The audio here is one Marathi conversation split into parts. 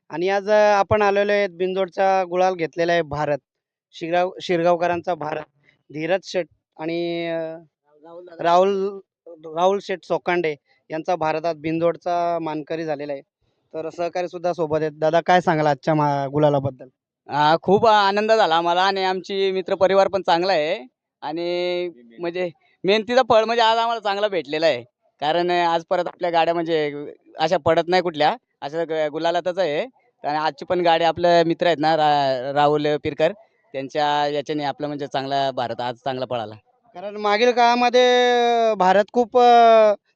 आणि आज आपण आलेलो आहे बिंजोडचा गुलाल घेतलेला आहे भारत. शिरगावकरांचा भारत. धीरज शेठ आणि राहुल राहुल शेठ सोकांडे यांचा भारतात बिंजोडचा मानकरी झालेला आहे. तर सहकारी सुद्धा सोबत आहेत. दादा काय सांगाल आजच्या गुलालाबद्दल? खूप आनंद झाला आम्हाला आणि आमची मित्रपरिवार पण चांगला आहे आणि म्हणजे मेहनतीचं फळ म्हणजे आज आम्हाला चांगला भेटलेला आहे. कारण आज परत आपल्या गाड्या म्हणजे अशा पडत नाही कुठल्या, अशा गुलालातच आहे. आणि आजची पण गाडी आपले मित्र आहेत ना, राहुल पिरकर, त्यांच्या याच्याने आपलं म्हणजे चांगला भारत आज चांगला पळाला. कारण मागील काळामध्ये भारत खूप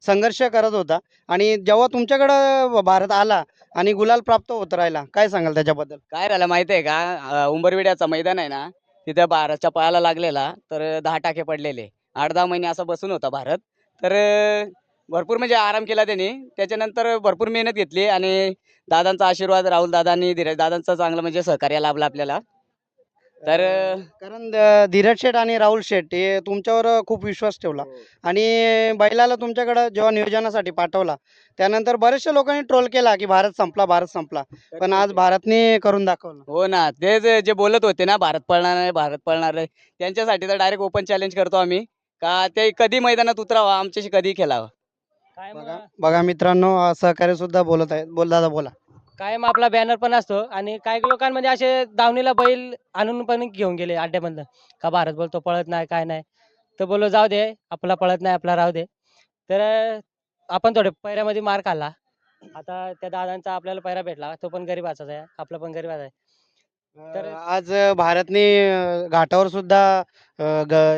संघर्ष करत होता आणि जेव्हा तुमच्याकडं भारत आला आणि गुलाल प्राप्त होत राहिला, काय सांगाल त्याच्याबद्दल? काय झालं माहिती आहे का, उंबरविड्याचं मैदान आहे ना, तिथं भारतच्या पळाला लागलेला तर 10 टाके पडलेले. 8-10 महिने असा बसून होता भारत. तर भरपूर म्हणजे आराम केला त्यांनी. त्याच्यानंतर भरपूर मेहनत घेतली आणि दादांचा आशीर्वाद, राहुल दादांनी, धीरज दादांचं चांगलं म्हणजे सहकार्य लाभलं आपल्याला. तर कारण धीरज शेठ आणि राहुल शेठ हे तुमच्यावर खूप विश्वास ठेवला आणि बैलाला तुमच्याकडं जेव्हा नियोजनासाठी पाठवला त्यानंतर बरेचशा लोकांनी ट्रोल केला की भारत संपला, भारत संपला. पण आज भारतने करून दाखवलं. हो ना, ते जे बोलत होते ना, भारत पळणार नाही, भारत पळणार नाही, त्यांच्यासाठी तर डायरेक्ट ओपन चॅलेंज करतो आम्ही का ते कधी मैदानात उतरावा, आमच्याशी कधी खेळावं. कायम बघा बघा मित्रांनो, सहकारी सुद्धा बोलत आहेत. बोल दादा बोला. कायम आपला बॅनर पण असतो आणि काही लोकांमध्ये असे दावणीला बैल आणून पण घेऊन गेले अड्ड्यामधनं का भारत बोलतो पळत नाही काय नाही. तर बोललो जाऊ दे, आपला पळत नाही आपला राहू दे. तर आपण थोडे पैऱ्यामध्ये मार खाल्ला. आता त्या दादांचा आपल्याला पैरा भेटला, तो पण गरीबाचाच आहे, आपला पण गरीबाचा आहे. तर आज भारतने घाटावर सुद्धा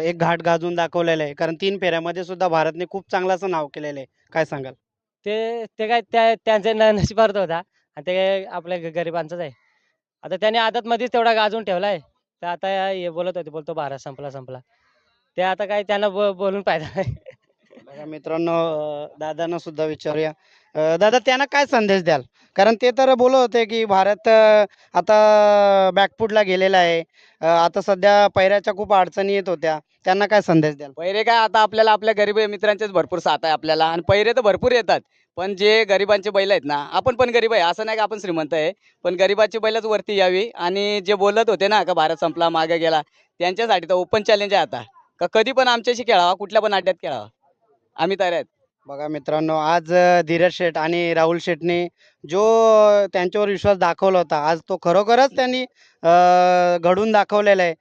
एक घाट गाजवून दाखवलेला आहे. कारण 3 फेऱ्यामध्ये सुद्धा भारतने खूप चांगलं असं नाव केलेलं आहे. काय सांगाल? ते ते काय त्यांचे नशिबार्थ होता आणि ते काय आपल्या गरिबांचंच आहे. आता त्याने आदतमध्येच तेवढा गाजवून ठेवलाय. तर आता हे बोलत होते, बोलतो भारत संपला संपला. ते आता काय त्यांना बोलून फायदा नाही. बघा मित्रांनो, दादांना सुद्धा विचारूया. दादा त्यांना काय संदेश द्याल? कारण ते तर बोलत होते की भारत आता बॅकफूटला गेलेला आहे. आता सध्या पैऱ्याच्या खूप अडचणी येत होत्या. त्यांना काय संदेश द्याल? पैरे काय आता आपल्याला आपल्या गरीब मित्रांचेच भरपूर साथ आहे आपल्याला आणि पैरे तर भरपूर येतात. पण जे गरिबांचे बैल आहेत ना, आपण पण गरीब आहे, असं नाही का आपण श्रीमंत आहे. पण गरिबाची बैलच वरती यावी आणि जे बोलत होते ना का भारत संपला, मागे गेला, त्यांच्यासाठी तर ओपन चॅलेंज आहे आता. का कधी पण आमच्याशी खेळावा, कुठल्या पण अड्ड्यात खेळावा. आम्ही तयार आहेत. बघा मित्रांनो, आज धीरज शेठ आणि राहुल शेठने जो त्यांच्यावर विश्वास दाखवला होता, आज तो खरोखरच त्यांनी घडवून दाखवलेला आहे.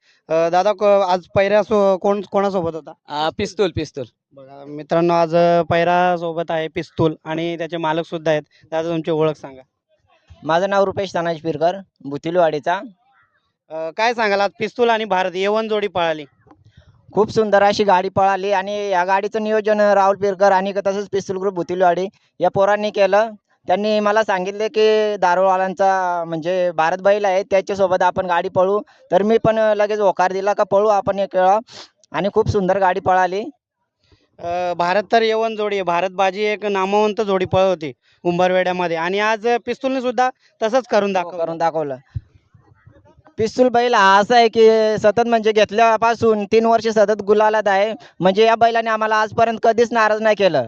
दादा आज पैरा कोण कोणासोबत होता? पिस्तूल पिस्तूल. बघा मित्रांनो, आज पैरा सोबत आहे पिस्तूल आणि त्याचे मालक सुद्धा आहेत. दादा तुमची ओळख सांगा. माझं नाव रुपेश तानाजी पिरकर, भुतिलवाडीचा. काय सांगाल आज पिस्तूल आणि भारत A1 जोडी पळाली? खूप सुंदर अशी गाडी पळाली आणि या गाडीचं नियोजन राहुल पिरकर आणि तसंच पिस्तूल ग्रुप भुतिलवाडी या पोरांनी केलं. त्यांनी मला सांगितले की दारूवाल्यांचा म्हणजे भारत बैल आहे, त्याच्यासोबत आपण गाडी पळू. तर मी पण लगेच होकार दिला का पळू आपण एक वेळा आणि खूप सुंदर गाडी पळाली. भारत तर A1 जोडी आहे. भारत बाजी एक नामवंत जोडी पळत होती उंबरवेड्यामध्ये आणि आज पिस्तूलने सुद्धा तसंच करून दाखवलं. करून दाखवलं. पिस्तूल बैल हा असा आहे की सतत म्हणजे घेतल्यापासून 3 वर्ष सतत गुलालात आहे. म्हणजे या बैलाने आम्हाला आजपर्यंत कधीच नाराज नाही केलं.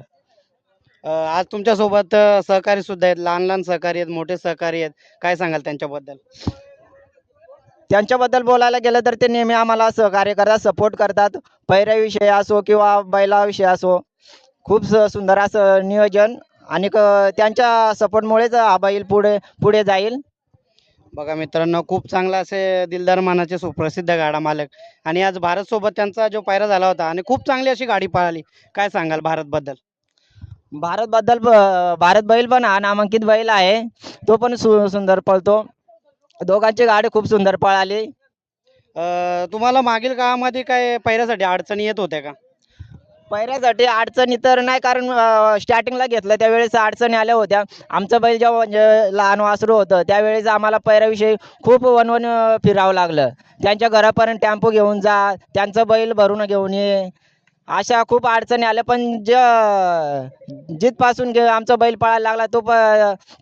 आज तुमच्यासोबत सहकारी सुद्धा आहेत. लहान लहान सहकारी आहेत, मोठे सहकारी आहेत. काय सांगाल त्यांच्याबद्दल? त्यांच्याबद्दल बोलायला गेलं तर ते नेहमी आम्हाला सहकार्य करतात, सपोर्ट करतात. पैऱ्याविषयी असो किंवा बैलाविषयी असो, खूप सुंदर असं नियोजन आणि त्यांच्या सपोर्टमुळेच हा बैल पुढे पुढे जाईल. बघा मित्रांनो, खूप चांगला असे दिलदार मानाचे सुप्रसिद्ध गाडा मालक आणि आज भारत सोबत त्यांचा जो पायरा झाला होता आणि खूप चांगली अशी गाडी पळाली. काय सांगाल भारतबद्दल? भारत बैल पण हा नामांकित बैल आहे. तो पण सुंदर पळतो. दोघांची गाडी खूप सुंदर पळाली. तुम्हाला मागील काळामध्ये काय पैऱ्यासाठी अडचणी येत होत्या का? पैऱ्यासाठी अडचणी तर नाही, कारण स्टार्टिंगला घेतलं त्यावेळेस अडचणी आल्या होत्या. आमचं बैल जेव्हा म्हणजे लहान वासरू होतं त्यावेळेस आम्हाला पैऱ्याविषयी खूप वणवण फिरावं लागलं. त्यांच्या घरापर्यंत टेम्पो घेऊन जा, त्यांचं बैल भरून घेऊन ये, अशा खूप अडचणी आल्या. पण जिथपासून आमचा बैल पळायला लागला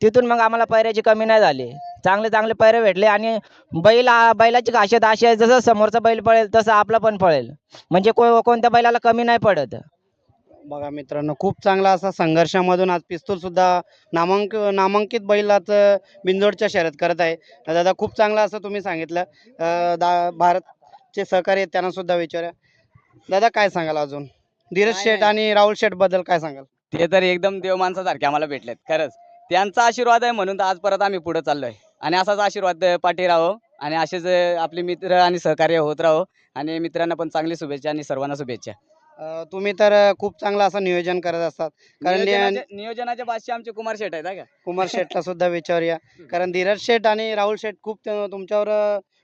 तिथून मग आम्हाला पैऱ्याची कमी नाही झाली. चांगले चांगले पैरे भेटले आणि बैलाची खासियत अशी आहे, जसं समोरचा बैल पळेल तसं आपला पण पळेल. म्हणजे कोणत्या बैलाला कमी नाही पडत. बघा मित्रांनो, खूप चांगला असा संघर्षामधून आज पिस्तूल सुद्धा नामांकित बैलाचं बिनजोडच्या शर्यत करत आहे. तर दादा, खूप चांगलं असं तुम्ही सांगितलं. भारतचे सहकारी आहेत त्यांना सुद्धा विचारूया. दादा, काय सांगाल अजून धीरज काय शेठ नाही. आणि राहुल शेठ बद्दल काय सांगाल? ते तर एकदम देव माणसासारखे आम्हाला भेटलेत खरंच. त्यांचा आशीर्वाद आहे म्हणून तर आज परत आम्ही पुढे चाललोय आणि असाच आशीर्वाद पाठी राहो आणि असेच आपले मित्र आणि सहकार्य होत राहो आणि मित्रांना पण चांगली शुभेच्छा आणि सर्वांना शुभेच्छा. तुम्ही तर खूप चांगलं असं नियोजन करत असतात. कारण नियोजनाचे बादशाह आमचे कुमार शेठ आहेत हा का. कुमार शेठला सुद्धा विचारूया. कारण धीरज शेठ आणि राहुल शेठ खूप तुमच्यावर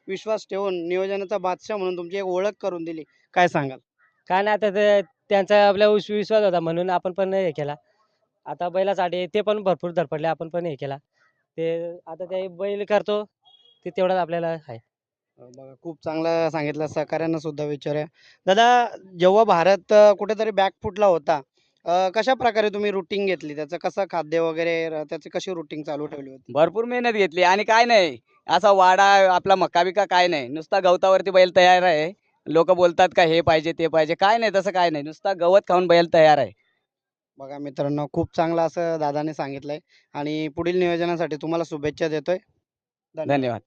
विश्वास ठेवून नियोजनाचा बादशाह म्हणून तुमची एक ओळख करून दिली. काय सांगाल? काय नाही आता त्यांचा आपल्या विश्वास होता म्हणून आपण पण हे केला. आता बैलासाठी ते पण भरपूर धडपडले, आपण पण हे केला. ते आता ते बैल करतो ते तेवढंच आपल्याला आहे. बघा, खूप चांगलं सांगितलं. सहकाऱ्यांना सुद्धा विचारूया. दादा, जेव्हा भारत कुठेतरी बॅकफुटला होता, कशा प्रकारे तुम्ही रुटीन घेतली? त्याचं कसं खाद्य वगैरे त्याची कशी रुटीन चालू ठेवली होती? भरपूर मेहनत घेतली आणि काय नाही असा वाडा आपला मक्का बिका काय नाही, नुसता गवतावरती बैल तयार आहे. लोक बोलतात का हे पाहिजे ते पाहिजे, काय नाही तसं काय नाही, नुसता गवत खाऊन बैल तयार आहे. बघा मित्रांनो, खूप चांगलं असं दादाने सांगितलंय आणि पुढील नियोजनासाठी तुम्हाला शुभेच्छा देतोय. धन्यवाद. धन्यवाद.